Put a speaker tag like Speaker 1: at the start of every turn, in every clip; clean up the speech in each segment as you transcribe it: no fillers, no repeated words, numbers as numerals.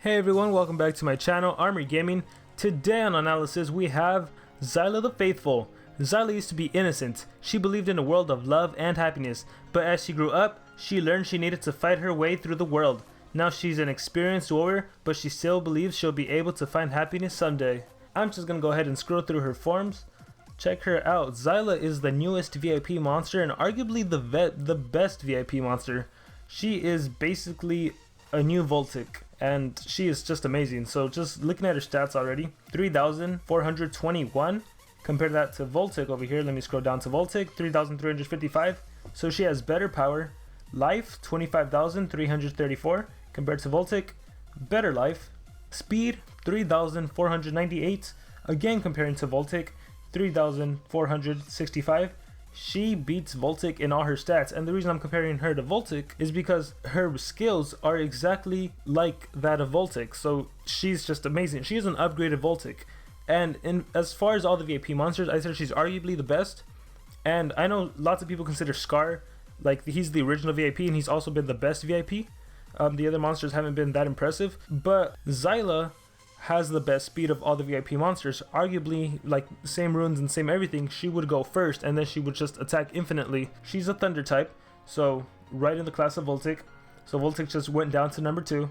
Speaker 1: Hey everyone, welcome back to my channel, Armory Gaming. Today on Analysis we have Zyla the Faithful. Zyla used to be innocent. She believed in a world of love and happiness, but as she grew up, she learned she needed to fight her way through the world. Now she's an experienced warrior, but she still believes she'll be able to find happiness someday. I'm just gonna go ahead and scroll through her forms. Check her out. Zyla is the newest VIP monster and arguably the best VIP monster. She is basically a new VoltaiK, and she is just amazing. So just looking at her stats already, 3,421. Compare that to VoltaiK over here. Let me scroll down to VoltaiK, 3,355. So she has better power. Life, 25,334 compared to VoltaiK. Better life. Speed, 3,498. Again comparing to VoltaiK, 3,465. She beats VoltaiK in all her stats, and the reason I'm comparing her to VoltaiK is because her skills are exactly like that of VoltaiK. So she's just amazing. She is an upgraded VoltaiK, and as far as all the VIP monsters, I said she's arguably the best. And I know lots of people consider Scar like he's the original VIP, and he's also been the best VIP. The other monsters haven't been that impressive, but Zyla has the best speed of all the VIP monsters. Arguably, like same runes and same everything, she would go first and then she would just attack infinitely. She's a thunder type, so right in the class of VoltaiK. So VoltaiK just went down to number 2.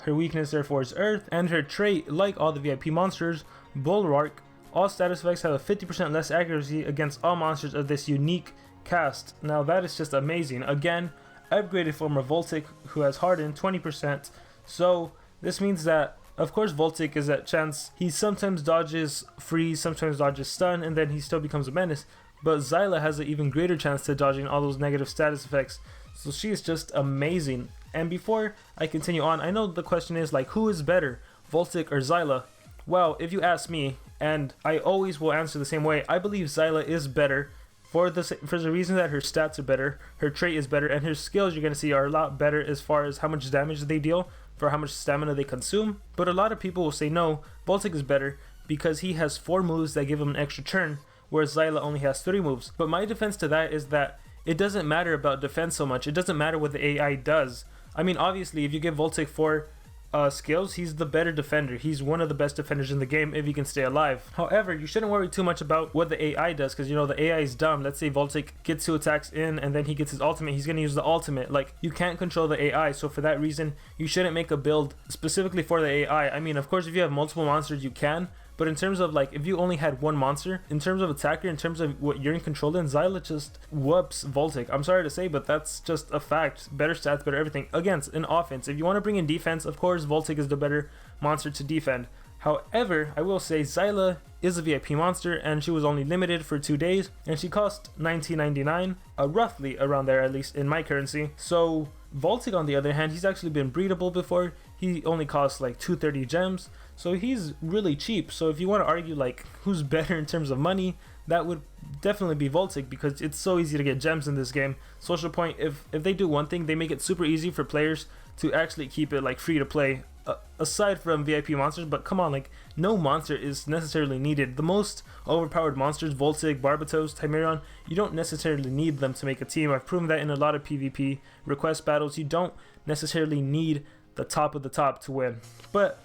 Speaker 1: Her weakness therefore is earth, and her trait, like all the VIP monsters, Bulwark. All status effects have a 50% less accuracy against all monsters of this unique cast. Now that is just amazing. Again, upgraded form of VoltaiK, who has hardened 20%. So this means that of course VoltaiK is at chance. He sometimes dodges freeze, sometimes dodges stun, and then he still becomes a menace. But Zyla has an even greater chance to dodging all those negative status effects. So she is just amazing. And before I continue on, I know the question is like, who is better, VoltaiK or Zyla? Well, if you ask me, and I always will answer the same way, I believe Zyla is better for the reason that her stats are better, her trait is better, and her skills you're going to see are a lot better as far as how much damage they deal for how much stamina they consume. But a lot of people will say no, VoltaiK is better because he has 4 moves that give him an extra turn, whereas Zyla only has 3 moves. But my defense to that is that it doesn't matter about defense so much. It doesn't matter what the AI does. I mean, obviously, if you give VoltaiK 4 skills, he's the better defender. He's one of the best defenders in the game if he can stay alive. However, you shouldn't worry too much about what the AI does, because you know the AI is dumb. Let's say VoltaiK gets 2 attacks in and then he gets his ultimate, he's going to use the ultimate. Like, you can't control the AI, so for that reason you shouldn't make a build specifically for the AI. I mean, of course, if you have multiple monsters you can, but in terms of like if you only had one monster, in terms of attacker, in terms of what you're in control in, Zyla just whoops VoltaiK. I'm sorry to say, but that's just a fact. Better stats, better everything. Against in offense, if you want to bring in defense, of course VoltaiK is the better monster to defend. However, I will say Zyla is a VIP monster, and she was only limited for 2 days, and she cost $19.99, roughly around there, at least in my currency. So VoltaiK, on the other hand, he's actually been breedable before. He only costs like 230 gems, so he's really cheap. So if you want to argue like who's better in terms of money, that would definitely be VoltaiK, because it's so easy to get gems in this game. Social Point, if they do one thing, they make it super easy for players to actually keep it like free to play, aside from VIP monsters. But come on, like no monster is necessarily needed. The most overpowered monsters, VoltaiK, Barbatos, Timerion, you don't necessarily need them to make a team. I've proven that in a lot of PvP request battles. You don't necessarily need the top of the top to win. But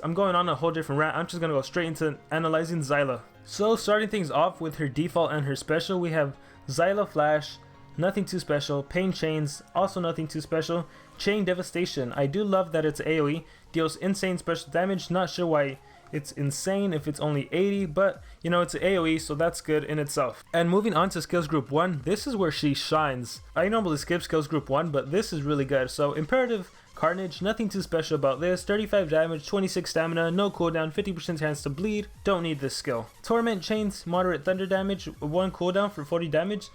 Speaker 1: I'm going on a whole different rant. I'm just gonna go straight into analyzing Zyla. So starting things off with her default and her special, we have Zyla Flash, nothing too special. Pain Chains, also nothing too special. Chain Devastation, I do love that it's AoE, deals insane special damage. Not sure why it's insane if it's only 80, but you know, it's an AoE, so that's good in itself. And moving on to skills group 1, this is where she shines. I normally skip skills group 1, but this is really good. So Imperative Carnage, nothing too special about this. 35 damage, 26 stamina, no cooldown, 50% chance to bleed. Don't need this skill. Torment Chains, moderate thunder damage, 1 cooldown for 40 damage.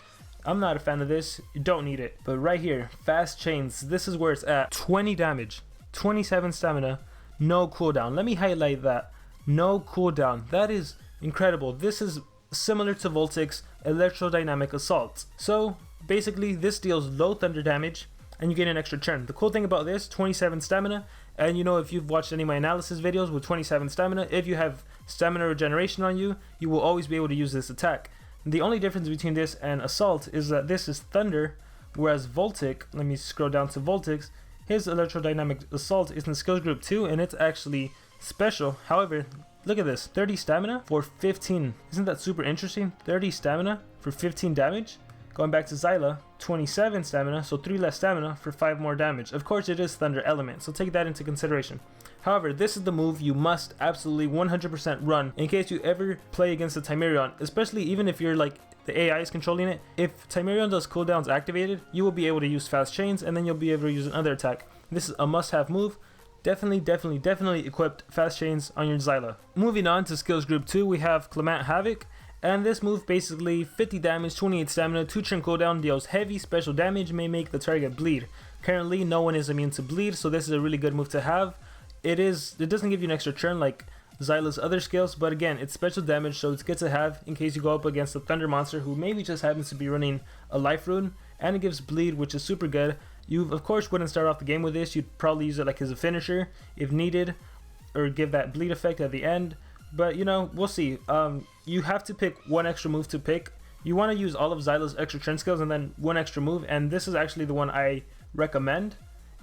Speaker 1: I'm not a fan of this. You don't need it. But right here, Fast Chains, this is where it's at. 20 damage, 27 stamina, no cooldown. Let me highlight that. No cooldown. That is incredible. This is similar to VoltaiK's Electrodynamic Assault. So basically this deals low thunder damage and you get an extra turn. The cool thing about this, 27 stamina, and you know, if you've watched any of my analysis videos with 27 stamina, if you have stamina regeneration on you, you will always be able to use this attack. The only difference between this and Assault is that this is thunder, whereas VoltaiK, let me scroll down to VoltaiK's, His electrodynamic assault is in skills group 2 and it's actually special. However, look at this, 30 stamina for 15. Isn't that super interesting? 30 stamina for 15 damage. Going back to Zyla, 27 stamina, so 3 less stamina for 5 more damage. Of course, it is Thunder Element, so take that into consideration. However, this is the move you must absolutely 100% run in case you ever play against the Timerion, especially even if you're like the AI is controlling it. If Timerion does cooldowns activated, you will be able to use Fast Chains and then you'll be able to use another attack. This is a must-have move. Definitely equipped Fast Chains on your Zyla. Moving on to skills group 2, we have Clement Havoc. And this move basically 50 damage, 28 stamina, 2 turn cooldown, deals heavy special damage, may make the target bleed. Currently, no one is immune to bleed, so this is a really good move to have. It doesn't give you an extra turn like Zyla's other skills, but again, it's special damage, so it's good to have in case you go up against a Thunder monster who maybe just happens to be running a life rune, and it gives bleed, which is super good. You of course wouldn't start off the game with this, you'd probably use it like as a finisher if needed, or give that bleed effect at the end. But you know, we'll see. You have to pick one extra move to pick. You want to use all of Zyla's extra turn skills and then one extra move, and this is actually the one I recommend,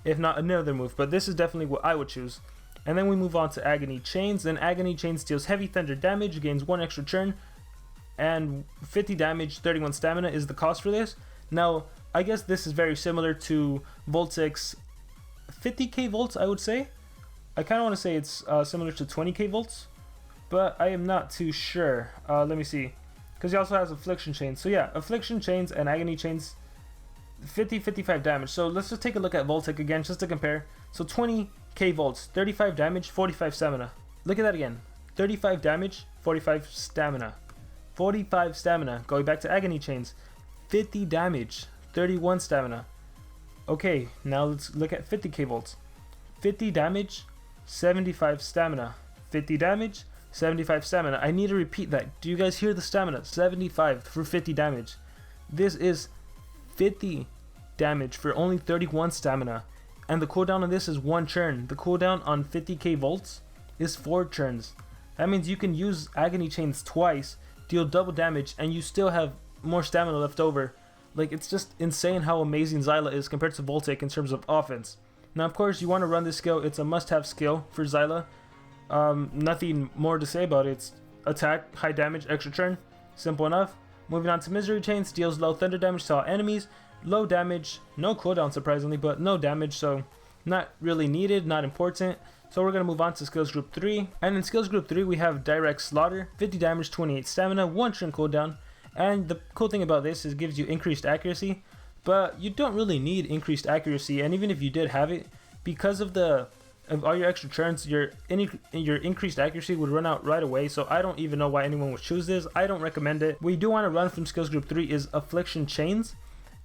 Speaker 1: if not another move, but this is definitely what I would choose. And then we move on to Agony Chains. Then Agony Chains deals heavy thunder damage, gains 1 extra turn, and 50 damage, 31 stamina is the cost for this. Now, I guess this is very similar to VoltaiK's 50k volts, I would say. I kind of want to say it's similar to 20k volts, but I am not too sure. Let me see, because he also has Affliction Chains. So yeah, Affliction Chains and Agony Chains, 55 damage. So let's just take a look at VoltaiK again just to compare. So 20k volts, 35 damage, 45 stamina. Look at that again, 35 damage, 45 stamina. 45 stamina. Going back to Agony Chains, 50 damage, 31 stamina. Okay, now let's look at 50k volts. 50 damage, 75 stamina. 50 damage, 75 stamina. I need to repeat that. Do you guys hear the stamina? 75 for 50 damage. This is 50 damage for only 31 stamina. And the cooldown on this is 1 turn. The cooldown on 50k volts is 4 turns. That means you can use Agony Chains twice, deal double damage, and you still have more stamina left over. Like, it's just insane how amazing Zyla is compared to VoltaiK in terms of offense. Now, of course, you want to run this skill. It's a must-have skill for Zyla. Nothing more to say about it. It's attack, high damage, extra turn. Simple enough. Moving on to Misery Chains, deals low thunder damage to all enemies. Low damage, no cooldown surprisingly, but no damage, so not really needed, not important. So we're going to move on to skills group 3. And in skills group 3, we have Direct Slaughter, 50 damage, 28 stamina, 1 turn cooldown. And the cool thing about this is it gives you increased accuracy, but you don't really need increased accuracy. And even if you did have it, because of all your extra turns, your increased accuracy would run out right away. So I don't even know why anyone would choose this. I don't recommend it. What you do want to run from skills group 3 is Affliction Chains,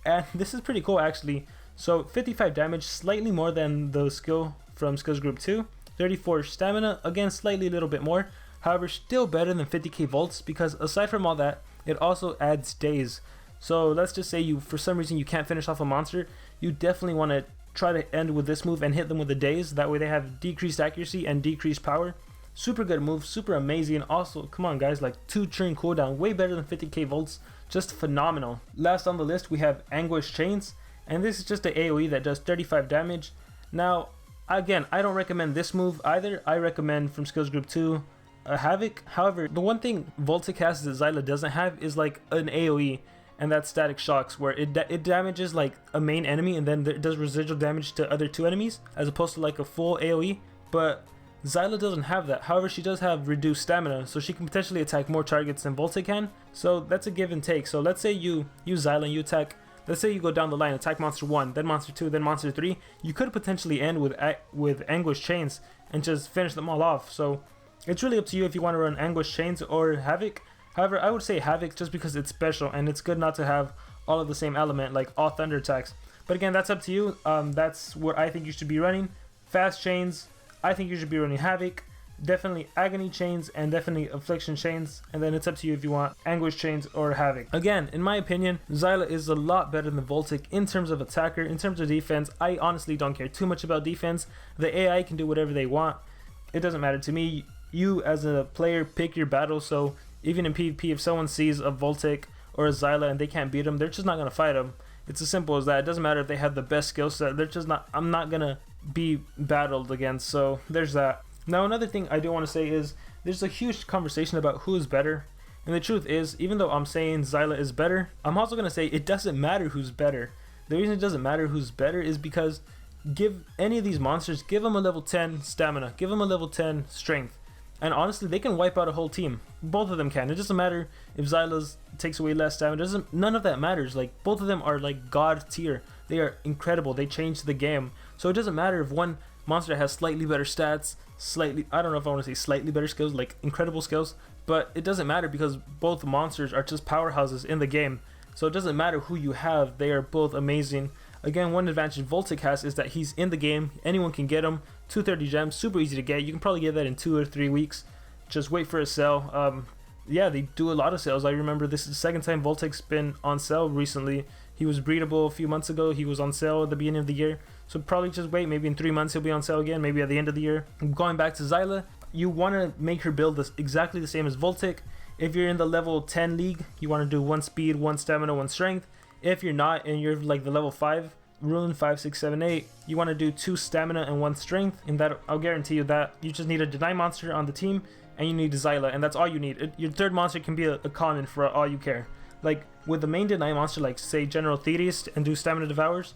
Speaker 1: and this is pretty cool actually. So 55 damage, slightly more than the skill from skills group 2. 34 stamina, again slightly a little bit more. However, still better than 50k volts, because aside from all that, it also adds days. So let's just say you, for some reason, you can't finish off a monster. You definitely want to try to end with this move and hit them with the days. That way they have decreased accuracy and decreased power. Super good move, super amazing. Also, come on guys, like 2 turn cooldown, way better than 50k volts. Just phenomenal. Last on the list, we have Anguish Chains. And this is just an AoE that does 35 damage. Now, again, I don't recommend this move either. I recommend from skills group 2, Havoc. However, the one thing VoltaiK has that Zyla doesn't have is like an AoE, and that's Static Shocks, where it damages like a main enemy and then it does residual damage to other 2 enemies, as opposed to like a full AoE. But Zyla doesn't have that. However, she does have reduced stamina, so she can potentially attack more targets than VoltaiK can. So that's a give and take. So let's say you use Zyla and you attack, let's say you go down the line, attack monster 1, then monster 2, then monster 3. You could potentially end with Anguish Chains and just finish them all off. So it's really up to you if you want to run Anguish Chains or Havoc. However, I would say Havoc just because it's special and it's good not to have all of the same element, like all thunder attacks. But again, that's up to you. That's what I think you should be running. Fast Chains, I think you should be running Havoc. Definitely Agony Chains and definitely Affliction Chains. And then it's up to you if you want Anguish Chains or Havoc. Again, in my opinion, Zyla is a lot better than VoltaiK in terms of attacker. In terms of defense, I honestly don't care too much about defense. The AI can do whatever they want. It doesn't matter to me. You as a player pick your battle, so even in PvP, if someone sees a VoltaiK or a Zyla and they can't beat them, they're just not going to fight them. It's as simple as that. It doesn't matter if they have the best skill set. They're just not. I'm not gonna be battled against. So there's that. Now another thing I do want to say is there's a huge conversation about who is better. And the truth is, even though I'm saying Zyla is better, I'm also gonna say it doesn't matter who's better. The reason it doesn't matter who's better is because give any of these monsters, give them a level 10 stamina, give them a level 10 strength, and honestly they can wipe out a whole team. Both of them can. It doesn't matter if Zyla's takes away less stamina. None of that matters. Like, both of them are like god tier. They are incredible. They change the game. So it doesn't matter if one monster has slightly better stats, I don't know if I want to say slightly better skills, like incredible skills, but it doesn't matter because both monsters are just powerhouses in the game. So it doesn't matter who you have, they are both amazing. Again, one advantage VoltaiK has is that he's in the game, anyone can get him, 230 gems, super easy to get. You can probably get that in 2 or 3 weeks. Just wait for a sale. Yeah, they do a lot of sales. I remember this is the second time VoltaiK's been on sale recently. He was breedable a few months ago, he was on sale at the beginning of the year. So probably just wait, maybe in 3 months he'll be on sale again, maybe at the end of the year. Going back to Zyla, you want to make her build this exactly the same as VoltaiK. If you're in the level 10 league, you want to do 1 speed, 1 stamina, 1 strength. If you're not and you're like the level 5 rune, 5, 6, 7, 8, you want to do 2 stamina and 1 strength, and that I'll guarantee you that you just need a deny monster on the team and you need Zyla, and that's all you need. Your third monster can be a common for all you care. Like with the main deny monster, like say General Thetis, and do stamina devours,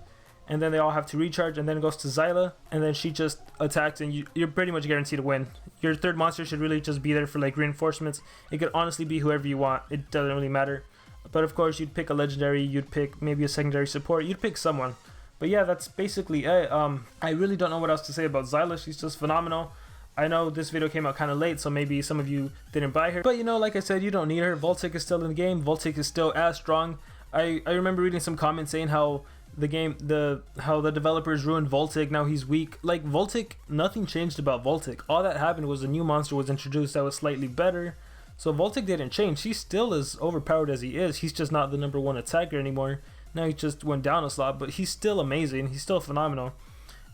Speaker 1: and then they all have to recharge, and then it goes to Zyla, and then she just attacks, and you're pretty much guaranteed to win. Your third monster should really just be there for like reinforcements. It could honestly be whoever you want. It doesn't really matter. But of course, you'd pick a legendary, you'd pick maybe a secondary support, you'd pick someone. But yeah, that's basically it. I really don't know what else to say about Zyla. She's just phenomenal. I know this video came out kind of late, so maybe some of you didn't buy her. But you know, like I said, you don't need her. VoltaiK is still in the game. VoltaiK is still as strong. I remember reading some comments saying how how the developers ruined VoltaiK, now he's weak. Like, VoltaiK, nothing changed about VoltaiK. All that happened was a new monster was introduced that was slightly better. So VoltaiK didn't change. He still is overpowered as he is. He's just not the #1 attacker anymore. Now he just went down a slot, but he's still amazing. He's still phenomenal.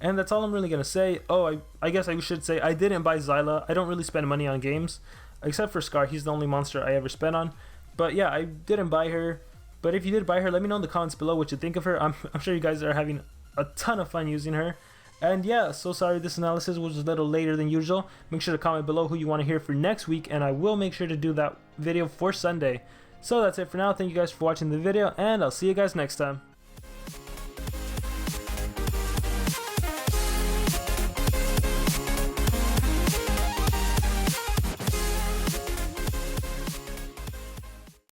Speaker 1: And that's all I'm really going to say. Oh, I guess I should say I didn't buy Zyla. I don't really spend money on games. Except for Scar. He's the only monster I ever spent on. But yeah, I didn't buy her. But if you did buy her, let me know in the comments below what you think of her. I'm sure you guys are having a ton of fun using her. And yeah, so sorry this analysis was a little later than usual. Make sure to comment below who you want to hear for next week, and I will make sure to do that video for Sunday. So that's it for now. Thank you guys for watching the video, and I'll see you guys next time.